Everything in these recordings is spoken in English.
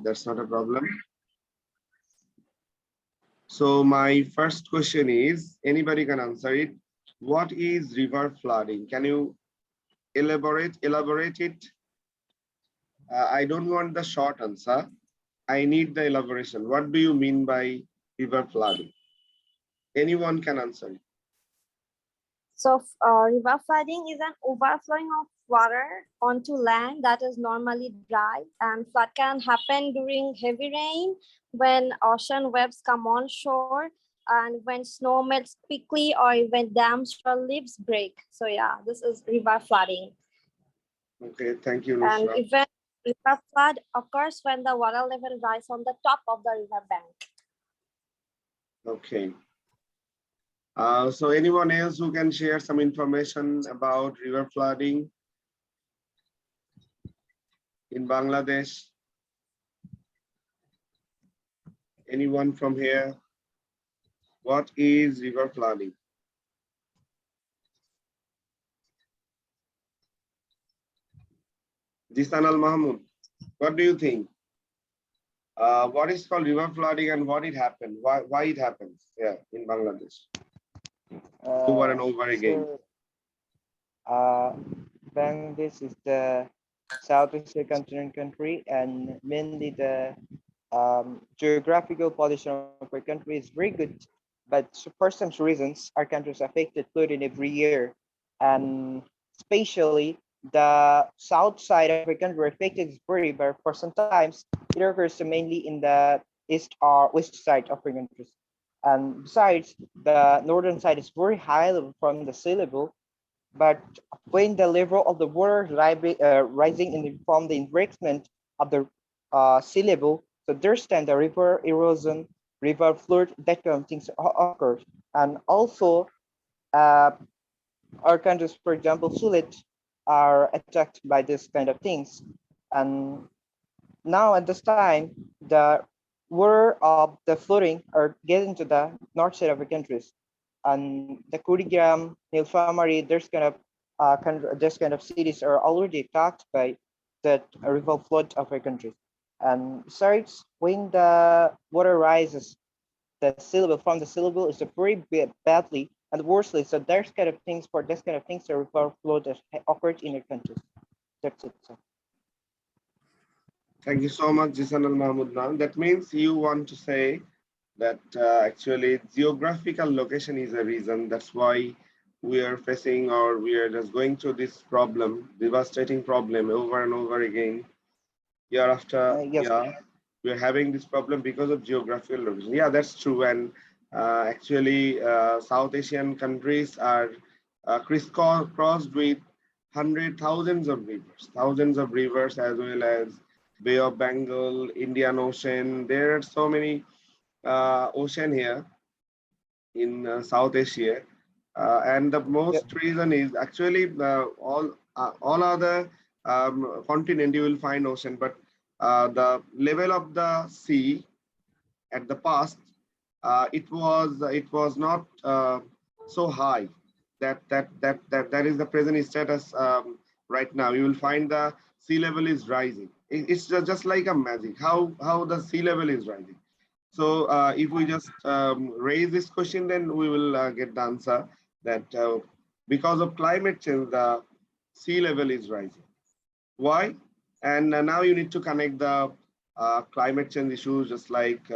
that's not a problem. So my first question is, anybody can answer it. What is river flooding? Can you elaborate it? I don't want the short answer. I need the elaboration. What do you mean by river flooding? Anyone can answer it. So river flooding is an overflowing of water onto land that is normally dry, and flood can happen during heavy rain, when ocean waves come on shore, and when snow melts quickly, or when dams or leaves break. So yeah, this is river flooding. Okay, thank you, And Nusra. even river flood occurs when the water level rises on the top of the river bank. Okay. So anyone else who can share some information about river flooding in Bangladesh? Anyone from here? What is river flooding? Jisan Al Mahmood, what do you think? What is called river flooding and what it happened? Why it happens here in Bangladesh? Over and over again. Bangladesh is the Southeast continent country, and mainly the geographical position of our country is very good. But for some reasons, our country is affected flooding every year, and especially the south side of our country affected is very, but for sometimes it occurs mainly in the east or west side of our country. And besides, the northern side is very high level from the sea level, but when the level of the water rising from the enrichment of the sea level, so there's then the river erosion, river flood, that kind of things occurs. And also, our countries, for example, Sulit, are attacked by this kind of things. And now at this time, the water of the flooding are getting to the north side of the countries, and the Kurigram, Nilphamari, there's kind of cities are already attacked by the river flood of our country. And besides, when the water rises, the syllable from the syllable is a very badly and worstly. So there's kind of things for this kind of things the river flood that occurred in our country. That's it. So. Thank you so much, Jisan Al Mahmood. Now, that means you want to say that actually geographical location is a reason. That's why we are facing, or we are just going through this problem, devastating problem over and over again. Year after Yes. year, we're having this problem because of geographical location. Yeah, that's true. And actually, South Asian countries are crisscrossed with thousands of rivers, as well as Bay of Bengal, Indian Ocean. There are so many ocean here in South Asia, and the most reason is actually all other continent you will find ocean, but the level of the sea at the past it was not so high that is the present status. Right now you will find the sea level is rising. It's just like a magic how the sea level is rising. So if we just raise this question, then we will get the answer that because of climate change, the sea level is rising. Why? And now you need to connect the climate change issues, just like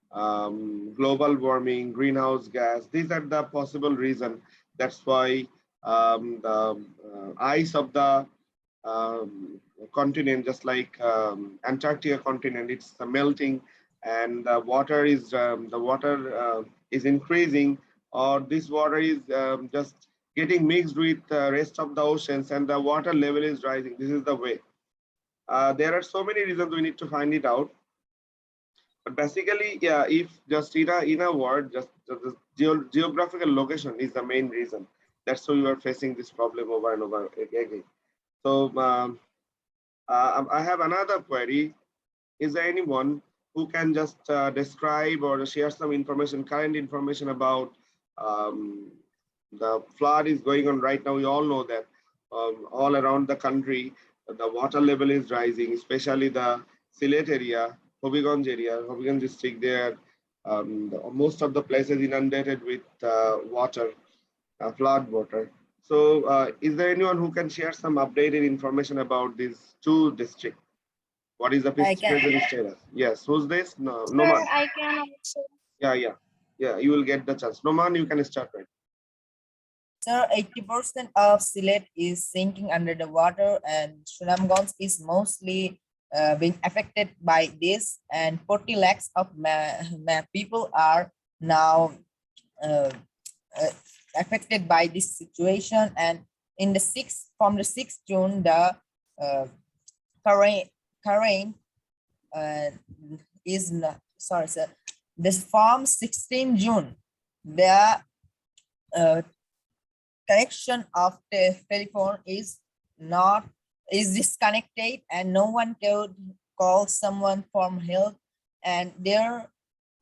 global warming, greenhouse gas. These are the possible reason. That's why the ice of the continent, just like Antarctica continent, it's melting, and the water is increasing, or this water is just getting mixed with the rest of the oceans, and the water level is rising. This is the way. There are so many reasons, we need to find it out. But basically, yeah, if just in a word, just the geographical location is the main reason. That's why we are facing this problem over and over again. So I have another query. Is there anyone who can just describe or share some information, current information about the flood is going on right now? We all know that all around the country, the water level is rising, especially the Sylhet area, Hobbiganj district, there most of the places inundated with water, flood water. So, is there anyone who can share some updated information about these two districts? What is the I can. present status? Yes, who's this? No, Sir, Noman. I can also. Yeah. You will get the chance. Noman, you can start right. Sir, 80% of Sylhet is sinking under the water, and Sunamganj is mostly being affected by this, and 40 lakhs of people are now uh, uh, affected by this situation. And in the from the 6th June, the current uh, is not, sorry, sir. This from 16 June, the uh, connection of the telephone is disconnected, and no one could call someone from help. And there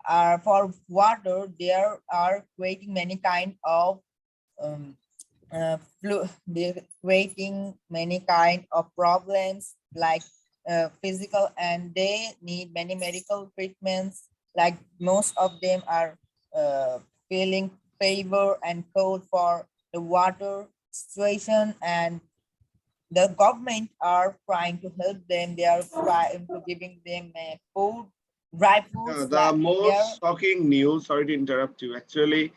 are, for water, there are creating many kind of they're creating many kind of problems, like physical, and they need many medical treatments, like most of them are feeling fever and cold for the water situation. And the government are trying to help them. They are trying to giving them food, dry foods, The like they're most shocking news, sorry to interrupt you. Actually,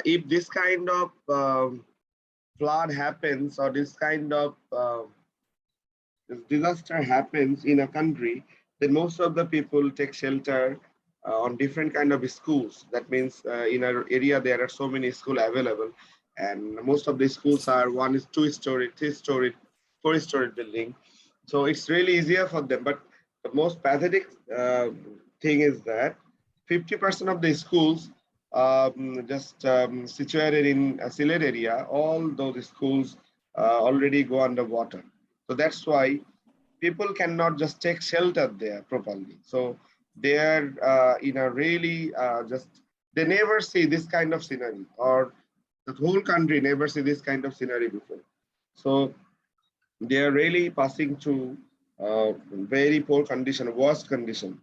if this kind of flood happens or this kind of disaster happens in a country, then most of the people take shelter on different kind of schools. That means in our area there are so many schools available, and most of the schools are one is 2 story, 3 story, 4 story building. So it's really easier for them. But the most pathetic thing is that 50% of the schools just situated in a Sylhet area, all those schools already go underwater. So that's why people cannot just take shelter there properly. So they are in a really they never see this kind of scenery, or the whole country never see this kind of scenery before. So they are really passing through very poor condition, worst condition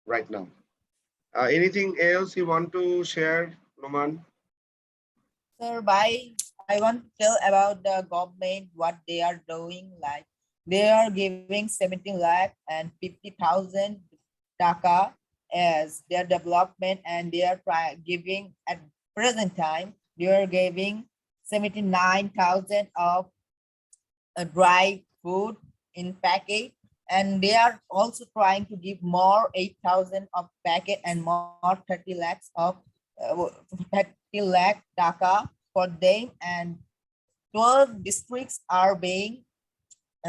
right now. Anything else you want to share, Noman? Sir, I want to tell about the government, what they are doing. Like they are giving 17 lakh and 50,000 taka as their development, and they are giving at present time, they are giving 79,000 of dry food in packet, and they are also trying to give more 8,000 of packet and more 30 lakhs of 30 lakh taka for them. And 12 districts are being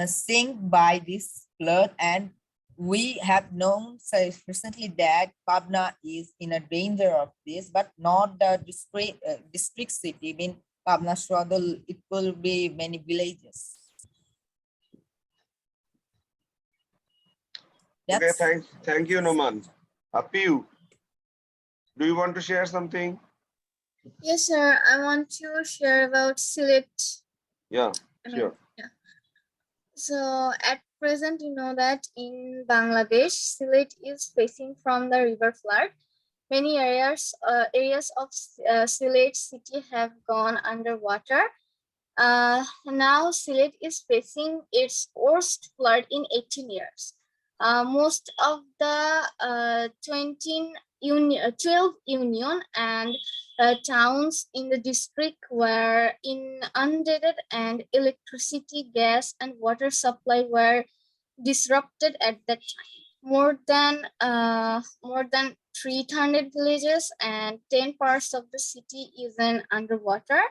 sink by this flood. And we have known recently that Pabna is in a danger of this, but not the district city. I mean, Pabna struggle, it will be many villages. Okay, thank you, Noman. Piyu, do you want to share something? Yes, sir. I want to share about Sylhet. Yeah, sure. Yeah. So at present, you know that in Bangladesh, Sylhet is facing from the river flood. Many areas of Sylhet city have gone underwater. Now Sylhet is facing its worst flood in 18 years. Most of the 12 union and towns in the district were inundated, and electricity, gas, and water supply were disrupted at that time. More than 300 villages and 10 parts of the city is underwater.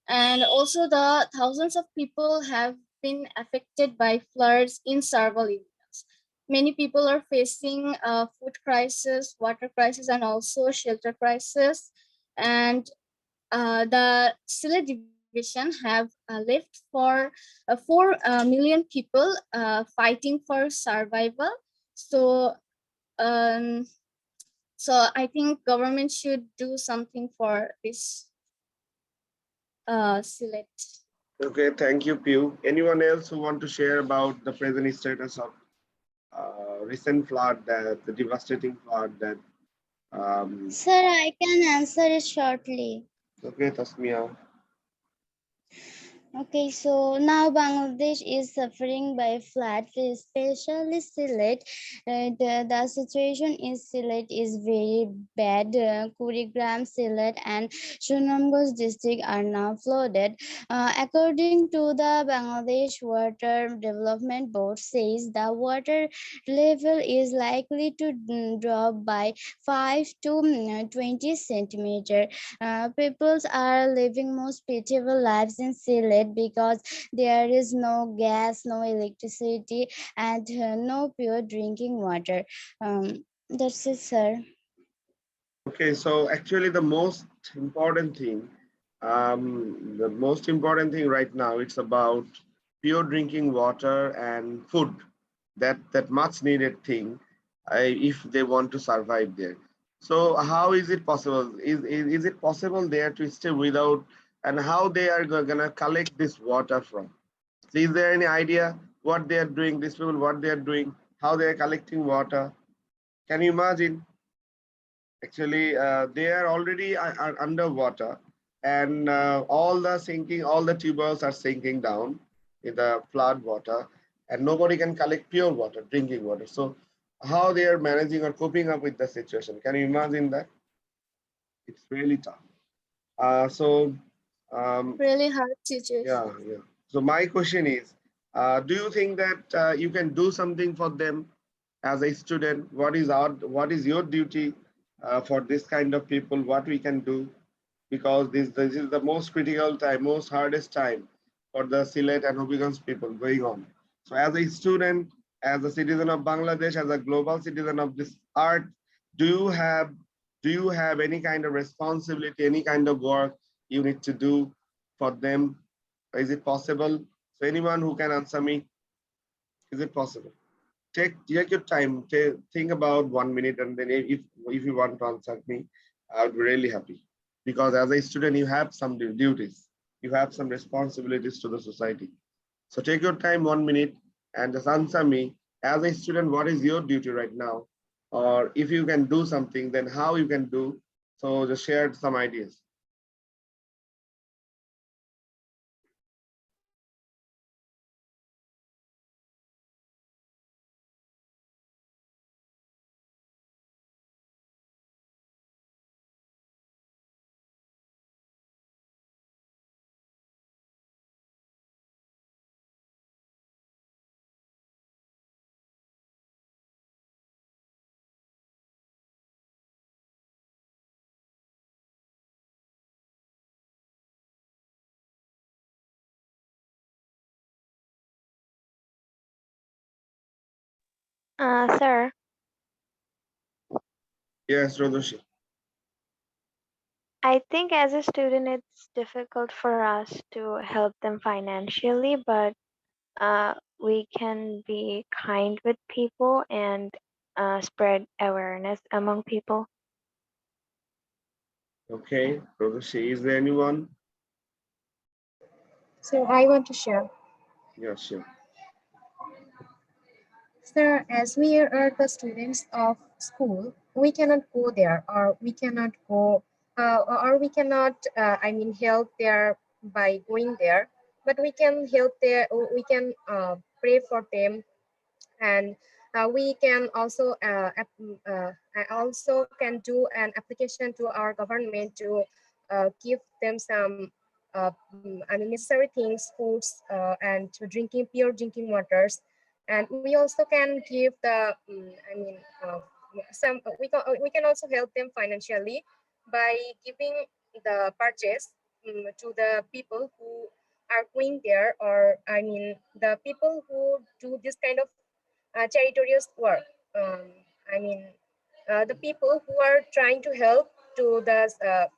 And also the thousands of people have been affected by floods in several areas. Many people are facing food crisis, water crisis, and also shelter crisis. And the Sylhet division have left for 4 million people fighting for survival. So I think government should do something for this Sylhet. Okay, thank you, Piyu. Anyone else who want to share about the present status of recent flood, that the devastating flood that. Sir, I can answer it shortly. Okay, Tasmia. Okay, so now Bangladesh is suffering by flood, especially Sylhet. The situation in Sylhet is very bad. Kurigram, Sylhet, and Sunamganj district are now flooded. According to the Bangladesh Water Development Board, says the water level is likely to drop by 5 to 20 centimeter. Peoples are living most pitiable lives in Sylhet because there is no gas, no electricity, and no pure drinking water. That's it, sir. Okay, so actually the most important thing right now, it's about pure drinking water and food. That much needed thing, if they want to survive there. So how is it possible? Is it possible there to stay without, and how they are gonna collect this water from? So is there any idea what they are doing? These people, what they are doing, how they are collecting water? Can you imagine? Actually, they are already are underwater, and all the tubers are sinking down in the flood water, and nobody can collect pure water, drinking water. So, how they are managing or coping up with the situation? Can you imagine that? It's really tough. So, Really hard situation. yeah. So my question is, do you think that you can do something for them as a student? What is your duty for this kind of people? What we can do, because this is the most critical time, most hardest time for the Sylhet and Hobbiganj people going on. So as a student, as a citizen of Bangladesh, as a global citizen of this earth, do you have any kind of responsibility, any kind of work you need to do for them? Is it possible? So anyone who can answer me, is it possible? Take your time. Think about 1 minute, and then if you want to answer me, I would be really happy. Because as a student, you have some duties, you have some responsibilities to the society. So take your time, 1 minute, and just answer me. As a student, what is your duty right now? Or if you can do something, then how you can do. So just share some ideas. Sir, Yes, Rodoshi. I think as a student, it's difficult for us to help them financially, but we can be kind with people and spread awareness among people. Okay, Rodoshi, is there anyone? So I want to share. Yeah, sure. Sir, as we are the students of school, we cannot go there, or we cannot go, or we cannot, help there by going there. But we can help there. We can pray for them, and we can also I also can do an application to our government to give them some necessary things, foods, and to pure drinking waters. And we also can give the some we can also help them financially by giving the purchase to the people who are going there, or the people who do this kind of territorial work. Um, I mean, the people who are trying to help to the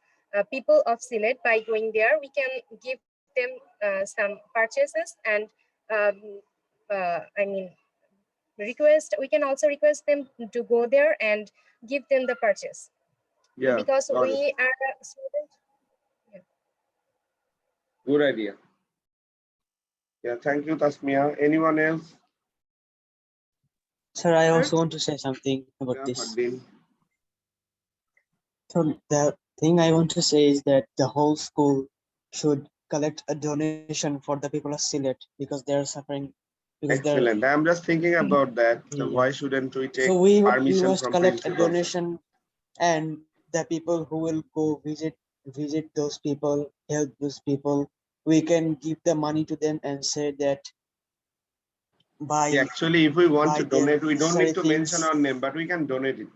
people of Sylhet by going there, we can give them some purchases, and um, request. We can also request them to go there and give them the purchase, Yeah, because got it. we are students. Yeah. Good idea. Yeah, thank you, Tasmia. Anyone else? Sir, I Sir? also want to say something about Yeah, this. Fardeen. So the thing I want to say is that the whole school should collect a donation for the people of Sylhet because they are suffering because they're Excellent. I'm just thinking about that. Why yes. shouldn't we take So we permission must from collect a principals? donation, and the people who will go visit those people, help those people, we can give the money to them and say that Yeah, buy actually, if we want buy to them donate, we don't necessary need to mention things. our name, but we can donate it.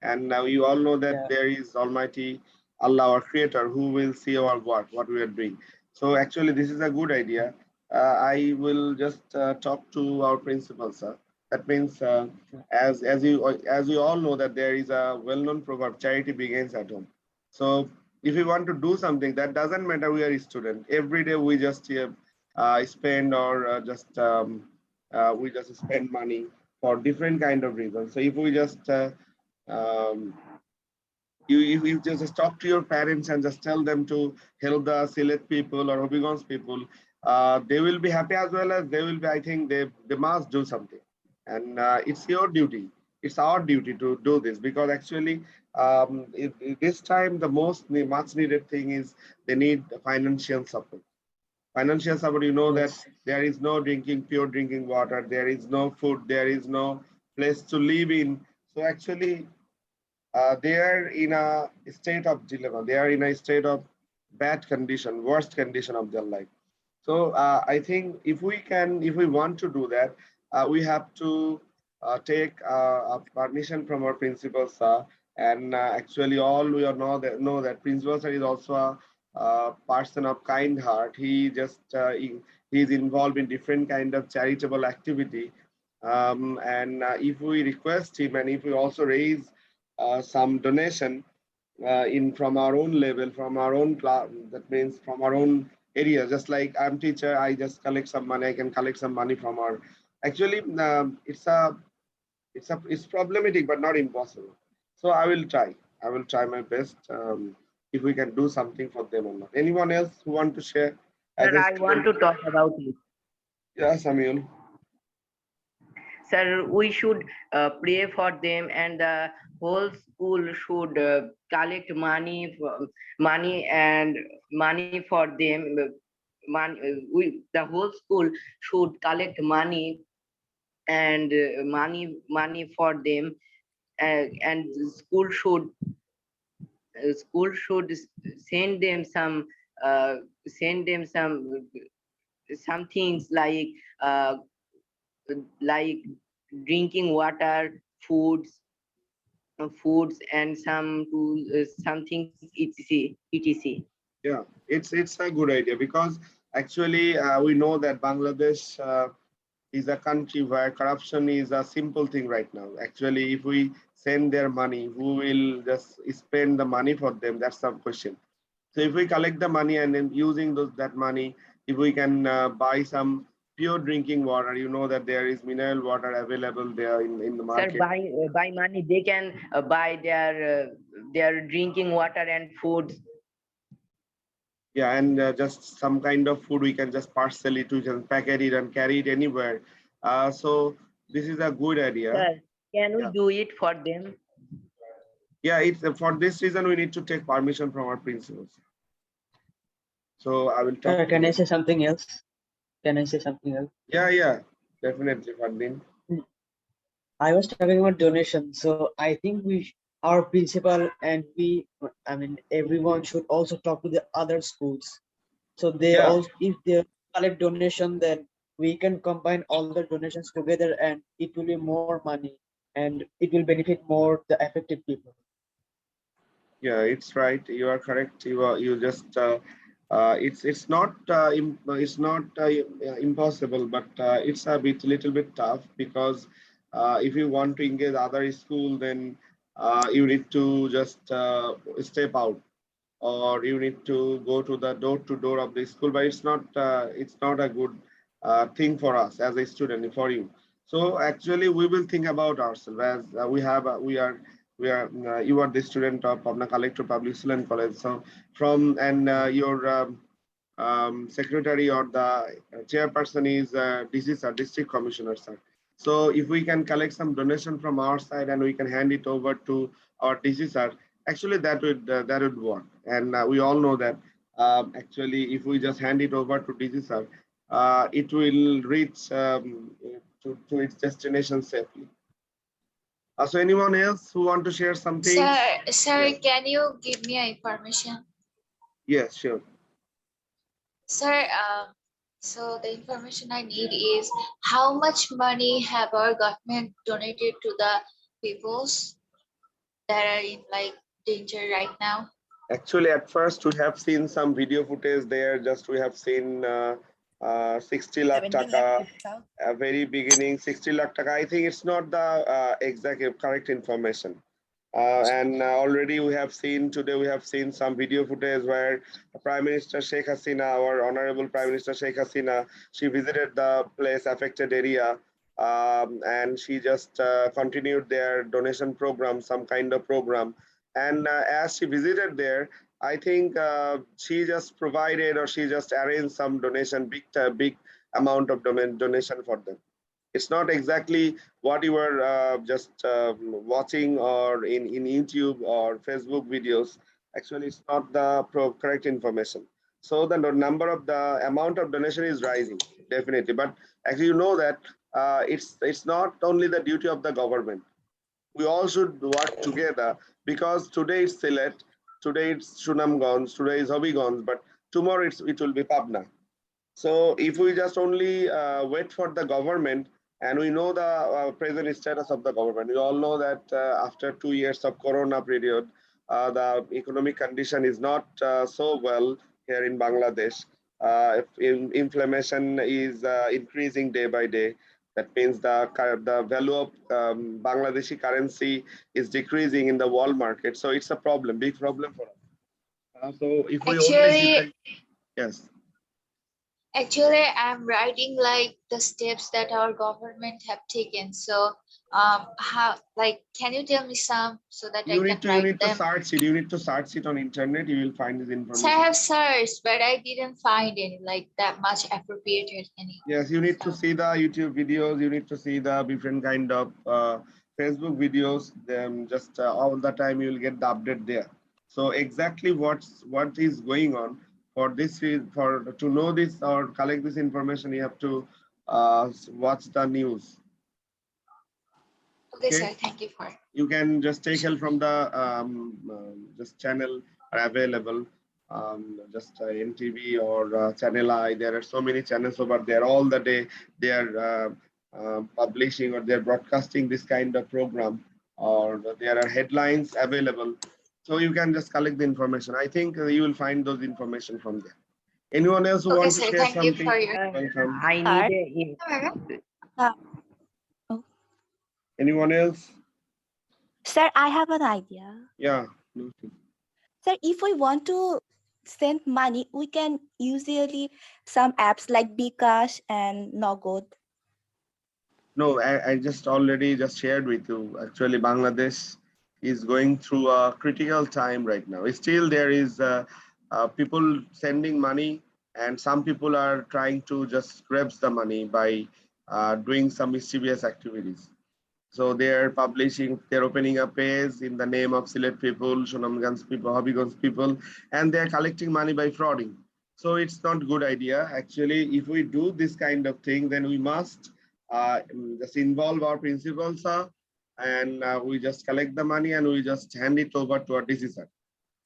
And now you all know that Yeah. there is Almighty Allah, our Creator, who will see our work, what we are doing. So actually, this is a good idea. I will just talk to our principal, sir. That means, as you all know, that there is a well-known proverb: charity begins at home. So if we want to do something, that doesn't matter. We are a student. Every day we just spend or we just spend money for different kind of reasons. So if we just um, you just talk to your parents and just tell them to help the Sylhet people or Hobigons people, they will be happy as well as they will be. I think they must do something, and it's your duty. It's our duty to do this because actually, this time the much needed thing is they need financial support. Financial support, you know that Yes. there is no pure drinking water, there is no food, there is no place to live in. So actually, they are in a state of dilemma. They are in a state of bad condition, worst condition of their life. So I think if we want to do that, we have to take a permission from our principals. And actually, all we all know that principal sir is also a, person of kind heart. He just he is involved in different kind of charitable activity. And if we request him, and if we also raise some donation in from our own level, from our own class, that means from our own area. Just like I'm teacher, I just collect some money. I can collect some money from our. Actually, it's problematic, but not impossible. So I will try. I will try my best if we can do something for them or not. Anyone else who want to share as Sir, a I want student? to talk about it. Yeah, Samuel. Sir, we should pray for them, and the whole school should collect money for them. The whole school should collect money and money for them, and school should send them uh, send them some things uh, like drinking water, foods and some tools, some things, etc. Yeah, it's a good idea because actually we know that Bangladesh is a country where corruption is a simple thing right now. Actually, if we send their money, who will just spend the money for them? That's the question. So if we collect the money and then using that money, if we can buy some pure drinking water, you know that there is mineral water available there in the Sir, market. by money they can buy their drinking water and foods. Yeah, and just some kind of food we can just parcel it, we can packet it and carry it anywhere. So this is a good idea. Sir, can we Yeah, do it for them? yeah. It's for this reason we need to take permission from our principals. So I will talk to Can I them. say something else? Can I say something else? Yeah, yeah, definitely, Fardeen. I was talking about donation, so I think our principal and I mean, everyone should also talk to the other schools. So they Yeah, also, if they collect donation, then we can combine all the donations together, and it will be more money, and it will benefit more the affected people. yeah, it's right. You are correct. You just it's not impossible, but it's a little bit tough because if you want to engage other school, then you need to just step out or you need to go to the door to door of the school, but it's not a good thing for us as a student for you. So actually we will think about ourselves as we are you are the student of Pabna Collector Public School and College. So from and your secretary or the chairperson is DC sir, district commissioner sir. So if we can collect some donation from our side and we can hand it over to our DCSR, actually that would work. And we all know that actually if we just hand it over to DCSR, it will reach to its destination safely. So anyone else who want to share something? Sir, Yes. can you give me a information? Yes, sure. Sir, so the information I need is how much money have our government donated to the peoples that are in like danger right now? Actually, at first we have seen some video footage there. Just we have seen 60 lakh 70 taka, lakh 50,000. very beginning 60 lakh taka. I think it's not the exact correct information. And already we have seen today, we have seen some video footage where Prime Minister Sheikh Hasina, our Honorable Prime Minister Sheikh Hasina, she visited the place affected area, and she just continued their donation program, some kind of program. And as she visited there, I think she just provided or she just arranged some donation, big amount of donation for them. It's not exactly what you were just watching or in YouTube or Facebook videos. Actually, it's not the correct information. So the number of the amount of donation is rising, definitely. But actually, you know that it's not only the duty of the government. We all should work together because today it's Sylhet, today it's Sunamganj, today is Hobbyganj, but tomorrow it will be Pabna. So if we just only wait for the government, and we know the present status of the government, we all know that after 2 years of Corona period, the economic condition is not so well here in Bangladesh. Inflation is increasing day by day. That means the value of Bangladeshi currency is decreasing in the world market. So it's a problem, big problem for us. So if we only Actually, depend, yes. Actually, I'm writing like the steps that our government have taken. So, how like can you tell me some so that I can You write need to them? search it. You need to search it on internet. You will find this So I information. have searched, but I didn't find any like that much appropriated any. Yes, you need to see the YouTube videos. You need to see the different kind of Facebook videos. Then just all the time you will get the update there. So exactly what is going on for this is for to know this or collect this information. You have to watch the news. Okay, Okay. sir. Thank you for. You can just take help from the just channel are available, just NTV or Channel I. There are so many channels over there. All the day they are publishing or they're broadcasting this kind of program, or there are headlines available. So you can just collect the information. I think you will find those information from there. Anyone else who Okay, want to sir. share Thank you something? for your. Welcome. I Sir. need Anyone else? Sir, I have an idea. Yeah. Sir, if we want to send money, we can usually some apps like Bkash and Nogod. No, I just already just shared with you. Actually, Bangladesh is going through a critical time right now. Still, there is people sending money, and some people are trying to just grab the money by doing some mischievous activities. So they're publishing, they're opening a page in the name of Sylhet people, Sunamganj people, Hobbyganj people, and they're collecting money by frauding. So it's not good idea. Actually, if we do this kind of thing, then we must just involve our principals, and we just collect the money and we just hand it over to our DCSR.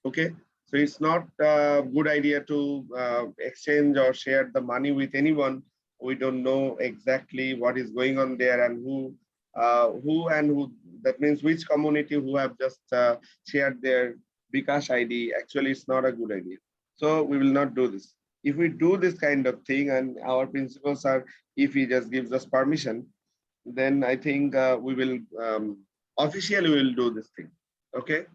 Okay. So it's not a good idea to exchange or share the money with anyone. We don't know exactly what is going on there and who and who, that means which community who have just shared their Bikash ID. Actually, it's not a good idea. So we will not do this. If we do this kind of thing and our principals are, if he just gives us permission, then I think we will officially we will do this thing. Okay.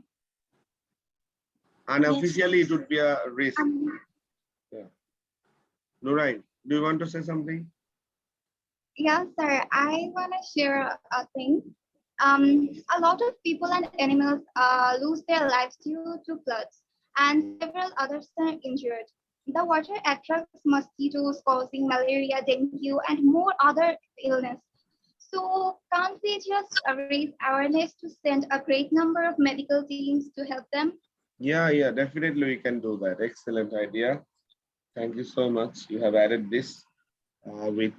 Unofficially, it would be a risk. Yeah. Nurain, do you want to say something? Yeah, sir. I want to share a thing. A lot of people and animals lose their lives due to floods, and several others are injured. The water attracts mosquitoes causing malaria, dengue, and more other illness. So can't we just raise awareness to send a great number of medical teams to help them? Yeah, definitely we can do that. Excellent idea. Thank you so much. You have added this. We're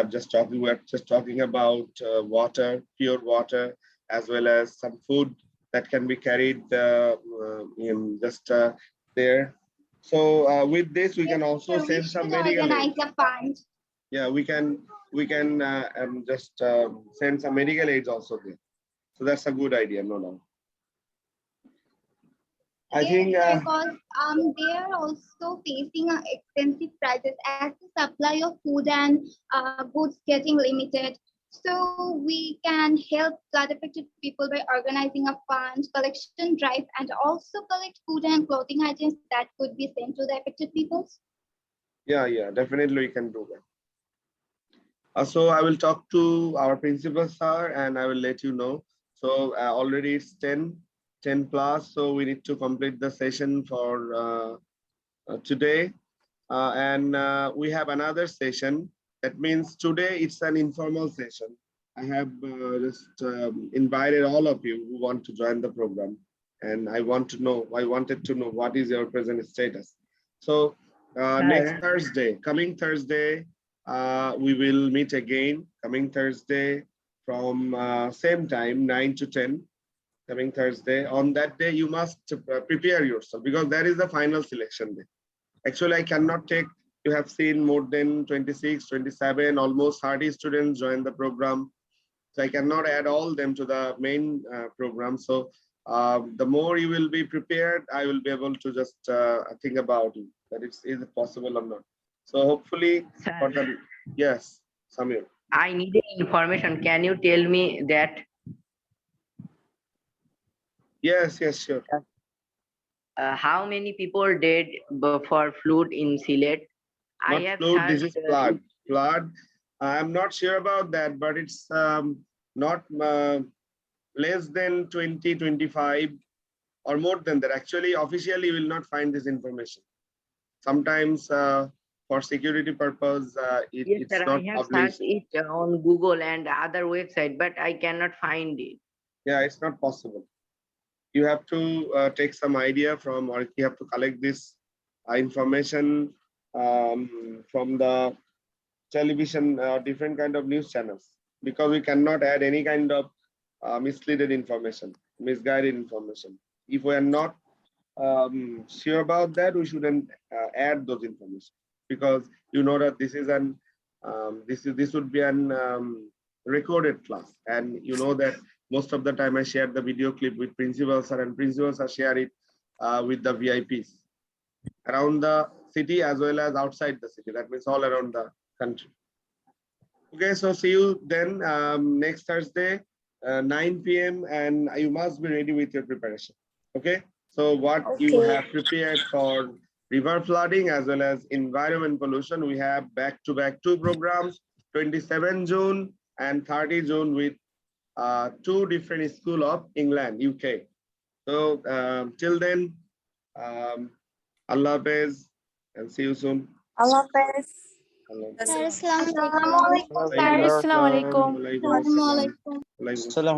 just talking about water, pure water, as well as some food that can be carried in just there. So with this, we Yes, can also sir, we send some should medical aid. organize a fund. Yeah, we can just send some medical aids also there. So that's a good idea, no doubt. I Yes, think sir, because they are also facing expensive prices as the supply of food and goods getting limited. So we can help flood affected people by organizing a fund collection drive and also collect food and clothing items that could be sent to the affected peoples. yeah, definitely we can do that. So I will talk to our principal sir and I will let you know. So already it's 10 plus, so we need to complete the session for today. And we have another session. That means today it's an informal session. I have just invited all of you who want to join the program. And I wanted to know what is your present status. So next Thursday, coming Thursday, we will meet again coming Thursday from same time, 9 to 10, coming Thursday. On that day, you must prepare yourself because that is the final selection day. Actually, I cannot take, you have seen more than 26, 27, almost 30 students join the program. So I cannot add all them to the main program. So the more you will be prepared, I will be able to just think about it, that is it possible or not. So hopefully, for the, yes, Samir. I need information. Can you tell me that Yes, sure. how many people dead for flood in Sylhet? I Not have flood, this is searched. flood. Flood. I'm not sure about that, but it's not less than 20, 25 or more than that. Actually, officially, you will not find this information. Sometimes for security purpose, Yes, it's sir. I not have searched published. it on Google and other website, but I cannot find it. Yeah, it's not possible. You have to take some idea from, or you have to collect this information from the television, different kind of news channels, because we cannot add any kind of misleading information, misguided information. If we are not sure about that, we shouldn't add those information, because you know that this is an this would be an recorded class, and you know that most of the time I share the video clip with principals, and principals are share it with the VIPs around the city as well as outside the city. That means all around the country. Okay, so see you then next Thursday, 9 p.m. and you must be ready with your preparation. Okay, so what you Okay. have prepared for river flooding as well as environment pollution, we have back-to-back two programs, 27 June and 30 June with two different school of England, UK. So till then, Allah Hafiz and see you soon. Allah Hafiz. Sir, Assalamu alaikum. Assalamualaikum, sir. Waalaikumsalam. Assalamualaikum. Waalaikumsalam. Waalaikumsalam.